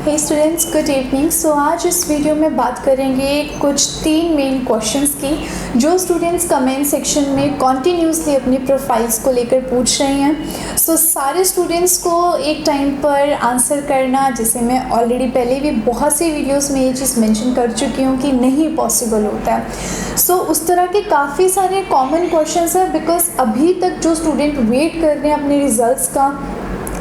हे students, good evening. So आज इस video में बात करेंगे कुछ 3 मेन क्वेश्चंस की जो स्टूडेंट्स कमेंट सेक्शन में कॉन्टीन्यूसली अपनी प्रोफाइल्स को लेकर पूछ रहे हैं। सो सारे स्टूडेंट्स को एक टाइम पर आंसर करना, जिसे मैं ऑलरेडी पहले भी बहुत सी वीडियोस में ये चीज़ मेंशन कर चुकी हूँ कि नहीं पॉसिबल होता है। सो उस तरह के काफ़ी सारे कॉमन क्वेश्चंस हैं, बिकॉज अभी तक जो स्टूडेंट वेट कर रहे हैं अपने रिजल्ट्स का,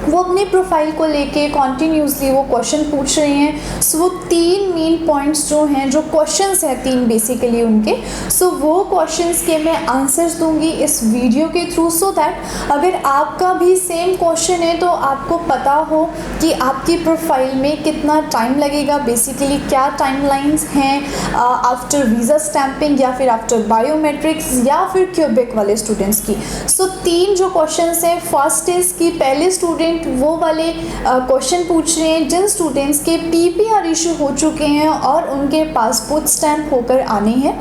वो अपनी प्रोफाइल को लेके कॉन्टीन्यूसली वो क्वेश्चन पूछ रहे हैं। सो वो 3 मेन पॉइंट्स जो हैं, जो क्वेश्चंस हैं 3 बेसिकली उनके, सो वो क्वेश्चंस के मैं आंसर्स दूंगी इस वीडियो के थ्रू, सो दैट अगर आपका भी सेम क्वेश्चन है तो आपको पता हो कि आपकी प्रोफाइल में कितना टाइम लगेगा, बेसिकली क्या टाइमलाइंस हैं आफ्टर वीज़ा स्टैंपिंग या फिर आफ्टर बायोमेट्रिक्स या फिर क्यूबिक वाले स्टूडेंट्स की। सो 3 जो क्वेश्चंस हैं, फर्स्ट इज़ कि पहले स्टूडेंट वो वाले क्वेश्चन पूछ रहे हैं जिन स्टूडेंट्स के पीपीआर इशू हो चुके हैं और उनके पासपोर्ट स्टैम्प होकर आने हैं।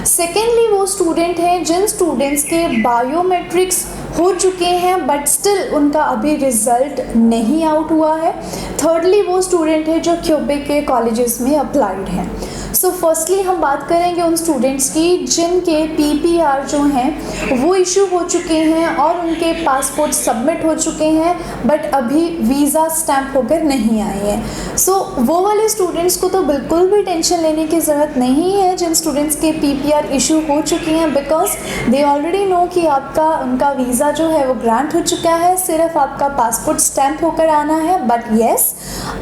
सेकेंडली वो स्टूडेंट हैं जिन स्टूडेंट्स के बायोमेट्रिक्स हो चुके हैं बट स्टिल उनका अभी रिजल्ट नहीं आउट हुआ है। थर्डली वो स्टूडेंट है जो क्यूबिक के कॉलेजेस में अप्लाइड हैं। सो फर्स्टली हम बात करेंगे उन स्टूडेंट्स की जिनके पीपीआर जो हैं वो इशू हो चुके हैं और उनके पासपोर्ट सबमिट हो चुके हैं बट अभी वीज़ा स्टैम्प होकर नहीं आए हैं। सो वो वाले स्टूडेंट्स को तो बिल्कुल भी टेंशन लेने की ज़रूरत नहीं है जिन स्टूडेंट्स के पीपीआर इशू हो चुके हैं, बिकॉज दे ऑलरेडी नो कि आपका उनका वीज़ा जो है वो ग्रांट हो चुका है, सिर्फ आपका पासपोर्ट स्टैम्प होकर आना है। बट येस,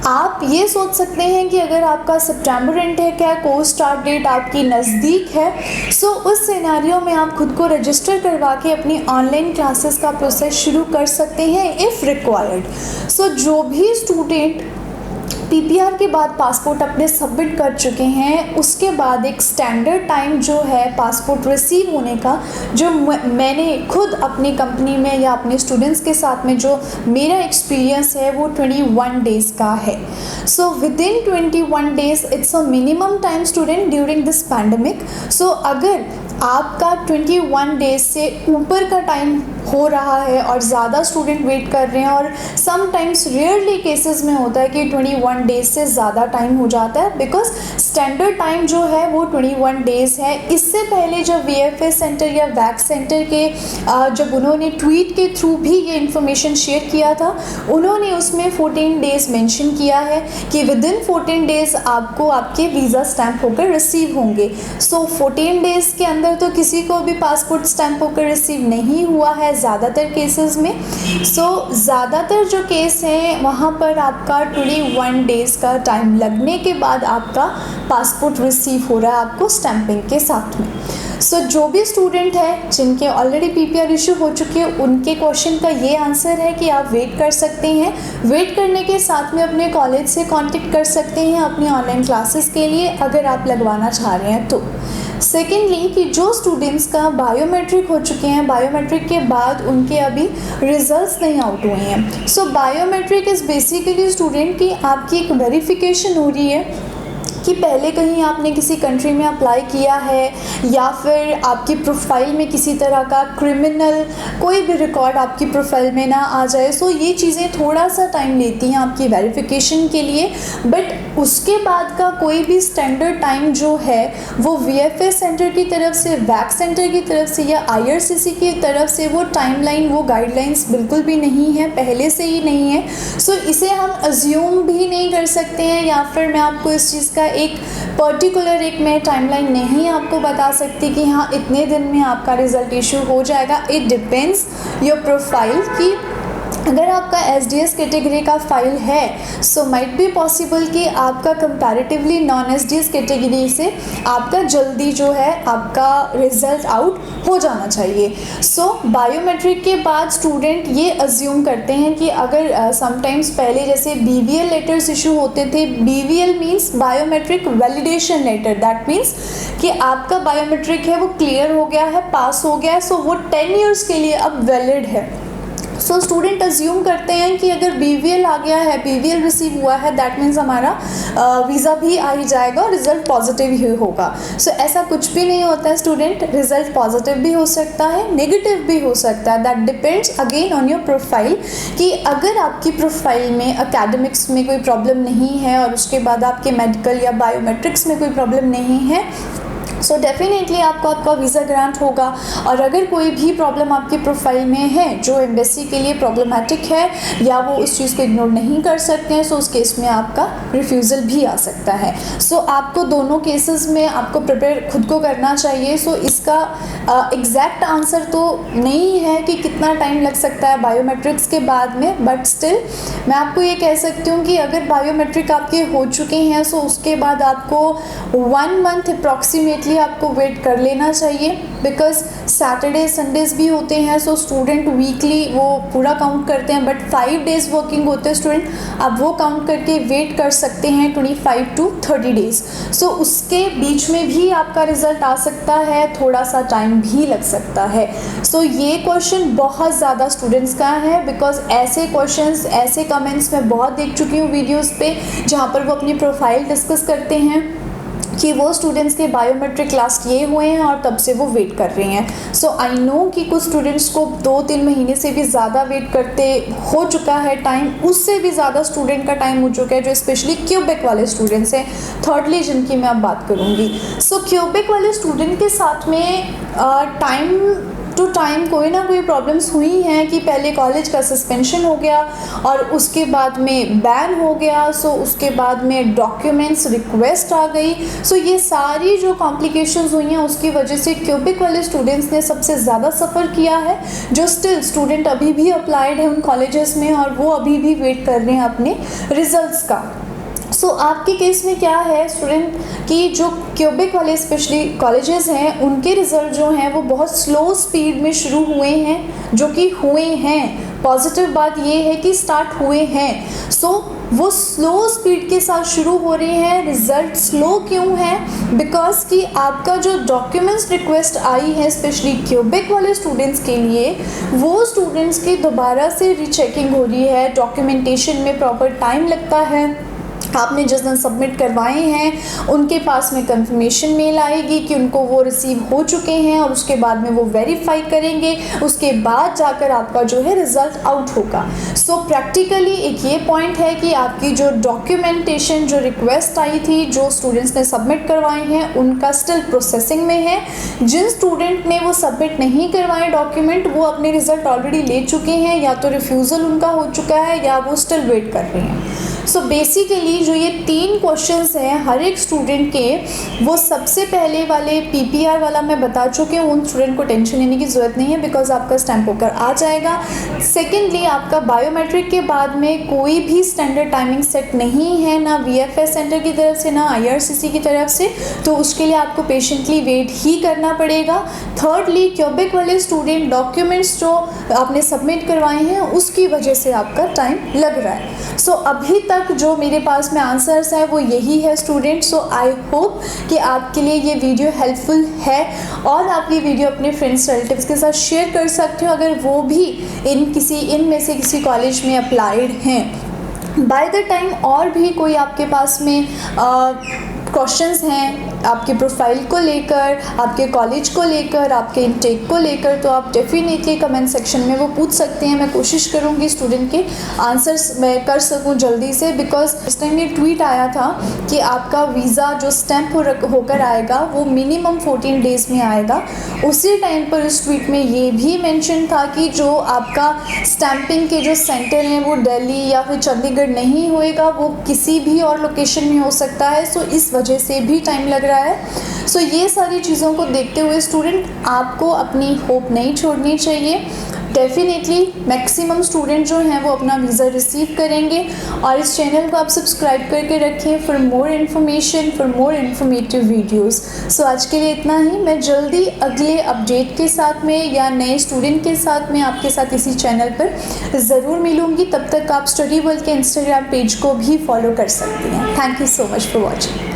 आप ये सोच सकते हैं कि अगर आपका सितंबर एंड है, क्या कोर्स स्टार्ट डेट आपकी नज़दीक है, सो उस सिनेरियो में आप खुद को रजिस्टर करवा के अपनी ऑनलाइन क्लासेस का प्रोसेस शुरू कर सकते हैं इफ़ रिक्वायर्ड। सो जो भी स्टूडेंट पीपीआर के बाद पासपोर्ट अपने सबमिट कर चुके हैं, उसके बाद एक स्टैंडर्ड टाइम जो है पासपोर्ट रिसीव होने का, जो मैंने खुद अपनी कंपनी में या अपने स्टूडेंट्स के साथ में जो मेरा एक्सपीरियंस है वो 21 डेज़ का है। So within 21 days it's a minimum time student during this pandemic. So अगर आपका 21 डेज़ से ऊपर का टाइम हो रहा है और ज़्यादा स्टूडेंट वेट कर रहे हैं, और समटाइम्स रेयरली केसेस में होता है कि 21 डेज़ से ज़्यादा टाइम हो जाता है, बिकॉज स्टैंडर्ड टाइम जो है वो 21 डेज़ है। इससे पहले जब वीएफएस सेंटर या वैक्स सेंटर के जब उन्होंने ट्वीट के थ्रू भी ये इन्फॉर्मेशन शेयर किया था, उन्होंने उसमें 14 डेज़ मेंशन किया है कि विद इन 14 डेज़ आपको आपके वीज़ा स्टैम्प होकर रिसीव होंगे। सो 14 डेज़ के अंदर तो किसी को भी पासपोर्ट स्टैम्प होकर रिसीव नहीं हुआ है ज़्यादातर केसेस में। सो ज़्यादातर जो केस हैं वहाँ पर आपका 21 डेज़ का टाइम लगने के बाद आपका पासपोर्ट रिसीव हो रहा है आपको स्टैंपिंग के साथ में। सो जो भी स्टूडेंट है जिनके ऑलरेडी पीपीआर इशू हो चुके हैं, उनके क्वेश्चन का ये आंसर है कि आप वेट कर सकते हैं। वेट करने के साथ में अपने कॉलेज से कांटेक्ट कर सकते हैं अपनी ऑनलाइन क्लासेस के लिए, अगर आप लगवाना चाह रहे हैं तो। सेकेंडली कि जो स्टूडेंट्स का बायोमेट्रिक हो चुके हैं, बायोमेट्रिक के बाद उनके अभी रिजल्ट्स नहीं आउट हुए हैं। सो बायोमेट्रिक इज़ बेसिकली स्टूडेंट की आपकी एक वेरिफिकेशन हो रही है कि पहले कहीं आपने किसी कंट्री में अप्लाई किया है या फिर आपकी प्रोफाइल में किसी तरह का क्रिमिनल कोई भी रिकॉर्ड आपकी प्रोफाइल में ना आ जाए। सो ये चीज़ें थोड़ा सा टाइम लेती हैं आपकी वेरिफिकेशन के लिए, बट उसके बाद का कोई भी स्टैंडर्ड टाइम जो है वो वीएफएस सेंटर की तरफ से, वैक्स सेंटर की तरफ से या आईआरसीसी की तरफ से वो टाइमलाइन, वो गाइडलाइंस बिल्कुल भी नहीं है, पहले से ही नहीं है। सो इसे हम अज्यूम भी नहीं कर सकते हैं, या फिर मैं आपको इस चीज़ का एक पर्टिकुलर एक मैं टाइमलाइन नहीं आपको बता सकती कि हाँ इतने दिन में आपका रिज़ल्ट इशू हो जाएगा। इट डिपेंड्स योर प्रोफाइल कि अगर आपका एसडीएस कैटेगरी का फाइल है, सो माइट बी पॉसिबल कि आपका कंपैरेटिवली नॉन एसडीएस कैटेगरी से आपका जल्दी जो है आपका रिज़ल्ट आउट हो जाना चाहिए। सो बायोमेट्रिक के बाद स्टूडेंट ये अज्यूम करते हैं कि अगर समटाइम्स पहले जैसे बीवीएल लेटर्स इशू होते थे, BVL means biometric validation letter, that means कि आपका बायोमेट्रिक है वो क्लियर हो गया है, पास हो गया है, सो वो 10 ईयर्स के लिए अब वैलिड है। सो स्टूडेंट अज्यूम करते हैं कि अगर BVL आ गया है, BVL रिसीव हुआ है, दैट मीन्स हमारा वीज़ा भी आ ही जाएगा और रिज़ल्ट पॉजिटिव ही होगा। सो ऐसा कुछ भी नहीं होता है स्टूडेंट, रिज़ल्ट पॉजिटिव भी हो सकता है, नेगेटिव भी हो सकता है। That depends again on your profile, कि अगर आपकी प्रोफाइल में एकेडमिक्स में कोई प्रॉब्लम नहीं है और उसके बाद आपके मेडिकल या बायोमेट्रिक्स में कोई प्रॉब्लम नहीं है, सो डेफिनेटली आपको आपका वीज़ा ग्रांट होगा। और अगर कोई भी प्रॉब्लम आपकी प्रोफाइल में है जो एम्बेसी के लिए प्रॉब्लमेटिक है या वो उस चीज़ को इग्नोर नहीं कर सकते हैं, सो उस केस में आपका रिफ्यूज़ल भी आ सकता है। सो आपको दोनों केसेस में आपको प्रिपेयर खुद को करना चाहिए। सो इसका एग्जैक्ट आंसर तो नहीं है कि कितना टाइम लग सकता है बायोमेट्रिक्स के बाद में, बट स्टिल मैं आपको ये कह सकती हूँ कि अगर बायोमेट्रिक आपके हो चुके हैं, सो उसके बाद आपको 1 मंथ अप्रॉक्सीमेटली आपको वेट कर लेना चाहिए, बिकॉज सैटरडे संडेज भी होते हैं। सो स्टूडेंट वीकली वो पूरा काउंट करते हैं, बट 5 डेज़ वर्किंग होते हैं स्टूडेंट, आप वो काउंट करके वेट कर सकते हैं 25 to 30 डेज़। सो उसके बीच में भी आपका रिजल्ट आ सकता है, थोड़ा सा टाइम भी लग सकता है। सो ये क्वेश्चन बहुत ज़्यादा स्टूडेंट्स का है, बिकॉज ऐसे क्वेश्चंस, ऐसे कमेंट्स मैं बहुत देख चुकी हूँ वीडियोज़ पे, जहाँ पर वो अपनी प्रोफाइल डिस्कस करते हैं कि वो स्टूडेंट्स के बायोमेट्रिक लास्ट ये हुए हैं और तब से वो वेट कर रहे हैं। सो आई नो कि कुछ स्टूडेंट्स को 2-3 महीने से भी ज़्यादा वेट करते हो चुका है टाइम, उससे भी ज़्यादा स्टूडेंट का टाइम हो चुका है जो स्पेशली क्यूबेक वाले स्टूडेंट्स हैं, थर्डली जिनकी मैं अब बात करूँगी। सो क्यूबेक वाले स्टूडेंट के साथ में टाइम टू टाइम कोई ना कोई प्रॉब्लम्स हुई हैं कि पहले कॉलेज का सस्पेंशन हो गया और उसके बाद में बैन हो गया, सो उसके बाद में डॉक्यूमेंट्स रिक्वेस्ट आ गई। सो ये सारी जो कॉम्प्लिकेशंस हुई हैं उसकी वजह से क्यूबिक वाले स्टूडेंट्स ने सबसे ज़्यादा सफ़र किया है, जो स्टिल स्टूडेंट अभी भी अप्लाइड है उन कॉलेजेस में और वो अभी भी वेट कर रहे हैं अपने रिजल्ट्स का। सो आपके केस में क्या है स्टूडेंट कि जो क्यूबिक वाले स्पेशली कॉलेजेस हैं उनके रिज़ल्ट जो हैं वो बहुत स्लो स्पीड में शुरू हुए हैं, जो कि हुए हैं। पॉजिटिव बात ये है कि स्टार्ट हुए हैं। सो वो स्लो स्पीड के साथ शुरू हो रहे हैं। रिज़ल्ट स्लो क्यों है? बिकॉज कि आपका जो डॉक्यूमेंट्स रिक्वेस्ट आई है स्पेशली क्यूबिक वाले स्टूडेंट्स के लिए, वो स्टूडेंट्स की दोबारा से रीचेकिंग हो रही है। डॉक्यूमेंटेशन में प्रॉपर टाइम लगता है। आपने जिस दिन सबमिट करवाए हैं उनके पास में कंफर्मेशन मेल आएगी कि उनको वो रिसीव हो चुके हैं और उसके बाद में वो वेरीफाई करेंगे, उसके बाद जाकर आपका जो है रिज़ल्ट आउट होगा। सो प्रैक्टिकली एक ये पॉइंट है कि आपकी जो डॉक्यूमेंटेशन जो रिक्वेस्ट आई थी, जो स्टूडेंट्स ने सबमिट करवाए हैं, उनका स्टिल प्रोसेसिंग में है। जिन स्टूडेंट ने वो सबमिट नहीं करवाए डॉक्यूमेंट, वो अपने रिज़ल्ट ऑलरेडी ले चुके हैं, या तो रिफ्यूज़ल उनका हो चुका है या वो स्टिल वेट कर रहे हैं। सो बेसिकली जो ये 3 क्वेश्चंस हैं हर एक स्टूडेंट के, वो सबसे पहले वाले PPR वाला मैं बता चुकी हूँ, उन स्टूडेंट को टेंशन लेने की ज़रूरत नहीं है, बिकॉज आपका स्टैम्प होकर आ जाएगा। सेकेंडली आपका बायोमेट्रिक के बाद में कोई भी स्टैंडर्ड टाइमिंग सेट नहीं है, ना VFS सेंटर की तरफ से ना IRCC की तरफ से, तो उसके लिए आपको पेशेंटली वेट ही करना पड़ेगा। थर्डली क्यूबिक वाले स्टूडेंट डॉक्यूमेंट्स जो आपने सबमिट करवाए हैं उसकी वजह से आपका टाइम लग रहा है। सो अभी तक जो मेरे पास में आंसर्स है वो यही है स्टूडेंट। सो आई होप कि आपके लिए ये वीडियो हेल्पफुल है और आप ये वीडियो अपने फ्रेंड्स रिलेटिव्स के साथ शेयर कर सकते हो अगर वो भी इनमें से किसी कॉलेज में अप्लाइड हैं। बाय द टाइम और भी कोई आपके पास में क्वेश्चंस हैं आपके प्रोफाइल को लेकर, आपके कॉलेज को लेकर, आपके इनटेक को लेकर, तो आप डेफिनेटली कमेंट सेक्शन में वो पूछ सकते हैं। मैं कोशिश करूँगी स्टूडेंट के आंसर्स मैं कर सकूँ जल्दी से, बिकॉज इस टाइम ये ट्वीट आया था कि आपका वीज़ा जो स्टैम्प होकर आएगा वो मिनिमम 14 डेज़ में आएगा। उसी टाइम पर इस ट्वीट में ये भी मेंशन था कि जो आपका स्टैंपिंग के जो सेंटर हैं वो दिल्ली या फिर चंडीगढ़ नहीं होएगा, वो किसी भी और लोकेशन में हो सकता है। सो इस वजह से भी टाइम लग रहा है। सो ये सारी चीज़ों को देखते हुए स्टूडेंट आपको अपनी होप नहीं छोड़नी चाहिए। डेफिनेटली मैक्सिमम स्टूडेंट जो हैं वो अपना वीज़ा रिसीव करेंगे और इस चैनल को आप सब्सक्राइब करके रखें for more information, for more informative videos. So आज के लिए इतना ही। मैं जल्दी अगले अपडेट के साथ में या नए स्टूडेंट के साथ में आपके साथ इसी चैनल पर ज़रूर मिलूँगी। तब तक आप स्टडी वर्ल्ड के इंस्टाग्राम पेज को भी फॉलो कर सकती हैं। Thank you so much for watching.